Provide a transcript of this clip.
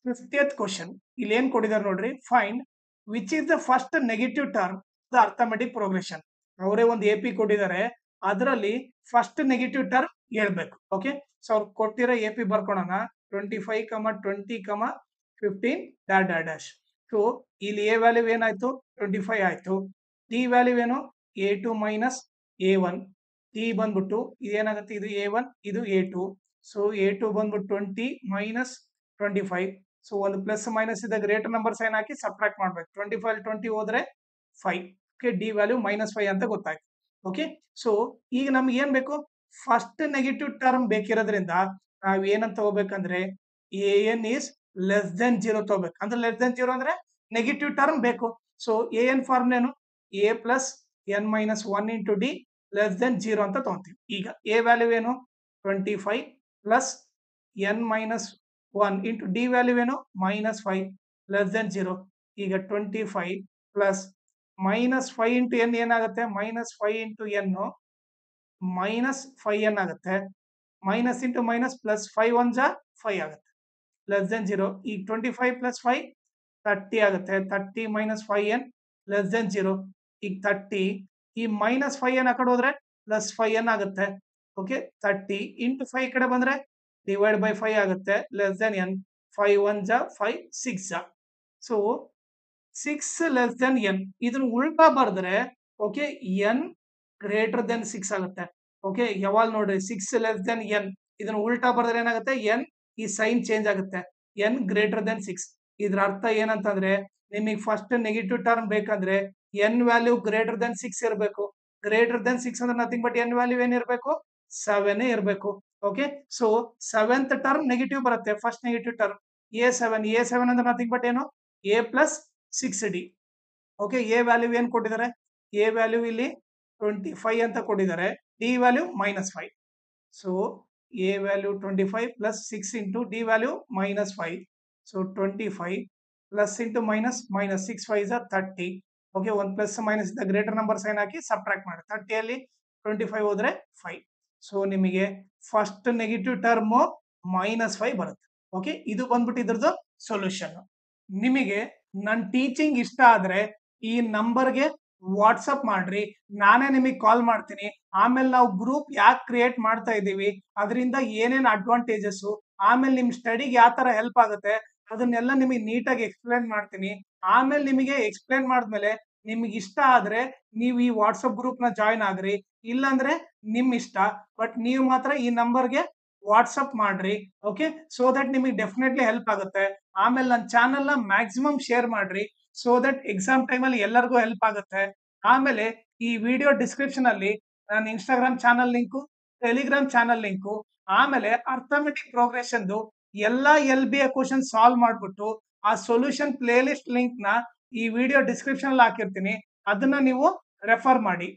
50th question ಇಲ್ಲಿ ಏನ್ ಕೊಟ್ಟಿದ್ದಾರೆ ನೋಡ್ರಿ. Find which is the first negative term the arithmetic progression. ಅವರೇ ಒಂದು ಎ ಪಿ ಕೊಟ್ಟಿದ್ದಾರೆ, ಅದರಲ್ಲಿ ಫಸ್ಟ್ ನೆಗೆಟಿವ್ ಟರ್ಮ್ ಹೇಳ್ಬೇಕು. ಓಕೆ, ಸೊ ಅವ್ರು ಕೊಟ್ಟಿರೋ ಎ ಪಿ ಬರ್ಕೊಳೋಣ. 25, 20, 15 ಡ್ಯಾಶ್ ಡ್ಯಾಶ್ ಡ್ಯಾಶ್. ಸೊ ಇಲ್ಲಿ ಎ ವ್ಯಾಲ್ಯೂ ಏನಾಯ್ತು? 25 ಆಯ್ತು. ಡಿ ವ್ಯಾಲ್ಯೂ ಏನು? A2 minus A1. ಡಿ ಬಂದ್ಬಿಟ್ಟು ಇದೇನಾಗುತ್ತೆ? ಇದು A1, ಇದು A2. ಸೊ A2 ಬಂದ್ಬಿಟ್ಟು 20 ಮೈನಸ್ 25. ಸೊ ಒಂದು ಪ್ಲಸ್ ಮೈನಸ್ ಇದೆ, ಗ್ರೇಟರ್ ನಂಬರ್ ಸೈನ್ ಹಾಕಿ ಸಬ್ಟ್ರಾಕ್ಟ್ ಮಾಡ್ಬೇಕು. 25 20 ಹೋದ್ರೆ 5. ಓಕೆ, ಡಿ ವ್ಯಾಲ್ಯೂ -5 ಅಂತ ಗೊತ್ತಾಯ್ತು. ಓಕೆ, ಸೊ ಈಗ ನಮ್ಗೆ ಏನ್ ಬೇಕು? ಫಸ್ಟ್ ನೆಗೆಟಿವ್ ಟರ್ಮ್ ಬೇಕಿರೋದ್ರಿಂದ ನಾವ್ ಏನಂತ ತಗೋಬೇಕಂದ್ರೆ an is ಲೆಸ್ ದೆನ್ 0 ತಗೋಬೇಕು. ಅಂದ್ರೆ ಲೆಸ್ ದೆನ್ 0 ಅಂದ್ರೆ ನೆಗೆಟಿವ್ ಟರ್ಮ್ ಬೇಕು. ಸೊ an ಫಾರ್ಮ್ ಏನು? a plus n minus 1 into D less than 0 ಅಂತ ತಗೊಂತೀವಿ. ಈಗ a ವ್ಯಾಲ್ಯೂ ಏನು? 25 plus n minus 1 into D value ಏನು? -5 ಲೆಸ್ ದೆನ್ 0. ಈಗ 25 ಪ್ಲಸ್ -5 ಇಂಟು n ಏನಾಗುತ್ತೆ? -5 ಇಂಟು n -5n ಆಗುತ್ತೆ. ಮೈನಸ್ ಇಂಟು ಮೈನಸ್ ಪ್ಲಸ್ 5 1 ಜಾ 5 ಆಗುತ್ತೆ, ಲೆಸ್ ದೆನ್ 0. ಈಗ 25 ಪ್ಲಸ್ 5 30 ಆಗುತ್ತೆ. 30 ಮೈನಸ್ 5n ಲೆಸ್ ದೆನ್ 0. ಈಗ 30 ಈ -5n ಆ ಕಡೆ ಹೋದ್ರೆ ಪ್ಲಸ್ 5n ಆಗುತ್ತೆ. ಓಕೆ, 30 ಇಂಟು 5 ಕಡೆ ಬಂದ್ರೆ ಡಿವೈಡ್ ಬೈ 5 ಆಗುತ್ತೆ, ಲೆಸ್ ದೆನ್ n. 5 1 ಜಾ 5 6 ಜಾ. So 6 less than n. ಇದನ್ನ ಉಲ್ಟಾ ಬರೆದ್ರೆ ಓಕೆ n ಗ್ರೇಟರ್ ದೆನ್ 6 ಆಗುತ್ತೆ. ಓಕೆ, ಯಾವಾಗ ನೋಡ್ರಿ 6 ಲೆಸ್ ದೆನ್ n, ಇದನ್ನ ಉಲ್ಟಾ ಬರೆದ್ರೆ ಏನಾಗುತ್ತೆ? n ಈ ಸೈನ್ ಚೇಂಜ್ ಆಗುತ್ತೆ, n ಗ್ರೇಟರ್ ದೆನ್ 6. ಇದ್ರ ಅರ್ಥ ಏನಂತಂದ್ರೆ ನಿಮಗೆ ಫಸ್ಟ್ ನೆಗೆಟಿವ್ ಟರ್ಮ್ ಬೇಕಂದ್ರೆ n ವ್ಯಾಲ್ಯೂ ಗ್ರೇಟರ್ ದೆನ್ 6 ಇರಬೇಕು. ಗ್ರೇಟರ್ ದೆನ್ 6 ಅಂದ್ರೆ ನಥಿಂಗ್ ಬಟ್ n ವ್ಯಾಲ್ಯೂ ಏನಿರಬೇಕು? 7 ಇರಬೇಕು. Okay, so 7th term negative ಬರುತ್ತೆ. ಫಸ್ಟ್ ನೆಗೆಟಿವ್ ಟರ್ಮ್ a7 ಅಂದ್ರೆ ನಥಿಂಗ್ ಬಟ್ ಏನು? a plus 6d. Okay, A value ಏನ್ ಕೊಟ್ಟಿದ್ದಾರೆ? ಎ ವ್ಯಾಲ್ಯೂ ಇಲ್ಲಿ 25 ಅಂತ ಕೊಟ್ಟಿದ್ದಾರೆ, D value -5. So A value 25 plus 6 into D value -5. So 25 plus into minus 6 5 30. Okay, ಒಂದು plus minus ಇದ್ದ ಗ್ರೇಟರ್ ನಂಬರ್ ಸೈನ್ ಹಾಕಿ subtract ಮಾಡಿ. 30 ಅಲ್ಲಿ 25 ಹೋದ್ರೆ 5. ಸೊ ನಿಮಗೆ ಫಸ್ಟ್ ನೆಗೆಟಿವ್ ಟರ್ಮ್ -5 ಬರುತ್ತೆ. ಓಕೆ, ಇದು ಬಂದ್ಬಿಟ್ಟು ಇದ್ರದ್ದು ಸೊಲ್ಯೂಷನ್. ನಿಮಗೆ ನನ್ನ ಟೀಚಿಂಗ್ ಇಷ್ಟ ಆದ್ರೆ ಈ ನಂಬರ್ಗೆ ವಾಟ್ಸಪ್ ಮಾಡ್ರಿ, ನಾನೇ ನಿಮಗೆ ಕಾಲ್ ಮಾಡ್ತೀನಿ. ಆಮೇಲೆ ನಾವು ಗ್ರೂಪ್ ಯಾಕೆ ಕ್ರಿಯೇಟ್ ಮಾಡ್ತಾ ಇದ್ದೀವಿ, ಅದರಿಂದ ಏನೇನು ಅಡ್ವಾಂಟೇಜಸ್, ಆಮೇಲೆ ನಿಮ್ ಸ್ಟಡಿಗೆ ಯಾವ ತರ ಹೆಲ್ಪ್ ಆಗುತ್ತೆ ಅದನ್ನೆಲ್ಲ ನಿಮಗೆ ನೀಟಾಗಿ ಎಕ್ಸ್ಪ್ಲೇನ್ ಮಾಡ್ತೀನಿ. ಆಮೇಲೆ ನಿಮಗೆ ಎಕ್ಸ್ಪ್ಲೇನ್ ಮಾಡಿದ್ಮೇಲೆ ನಿಮ್ಗೆ ಇಷ್ಟ ಆದ್ರೆ ನೀವು ಈ ವಾಟ್ಸಪ್ ಗ್ರೂಪ್ ನ ಜಾಯಿನ್ ಆಗ್ರಿ, ಇಲ್ಲಾಂದ್ರೆ ನಿಮ್ ಇಷ್ಟ. ಬಟ್ ನೀವು ಮಾತ್ರ ಈ ನಂಬರ್ಗೆ ವಾಟ್ಸಪ್ ಮಾಡ್ರಿ. ಓಕೆ, ಸೊ ದಟ್ ನಿಮಗೆ ಡೆಫಿನೆಟ್ಲಿ ಹೆಲ್ಪ್ ಆಗುತ್ತೆ. ಆಮೇಲೆ ನನ್ನ ಚಾನೆಲ್ ನ ಮ್ಯಾಕ್ಸಿಮಮ್ ಶೇರ್ ಮಾಡ್ರಿ, ಸೊ ದಟ್ ಎಕ್ಸಾಮ್ ಟೈಮ್ ಅಲ್ಲಿ ಎಲ್ಲರಿಗೂ ಹೆಲ್ಪ್ ಆಗುತ್ತೆ. ಆಮೇಲೆ ಈ ವಿಡಿಯೋ ಡಿಸ್ಕ್ರಿಪ್ಷನ್ ಅಲ್ಲಿ ನನ್ನ Instagram channel link, Telegram channel link, ಆಮೇಲೆ ಅರ್ಥಮೆಟಿಕ್ ಪ್ರೋಗ್ರೆಷನ್ ಎಲ್ಲಾ LBA ಕ್ವಶನ್ ಸಾಲ್ವ್ ಮಾಡ್ಬಿಟ್ಟು ಆ ಸೊಲ್ಯೂಷನ್ ಪ್ಲೇ ಲಿಸ್ಟ್ ಲಿಂಕ್ ನ ಈ ವಿಡಿಯೋ ಡಿಸ್ಕ್ರಿಪ್ಷನ್ ಅಲ್ಲಿ ಹಾಕಿರ್ತೀನಿ, ಅದನ್ನ ನೀವು ರೆಫರ್ ಮಾಡಿ.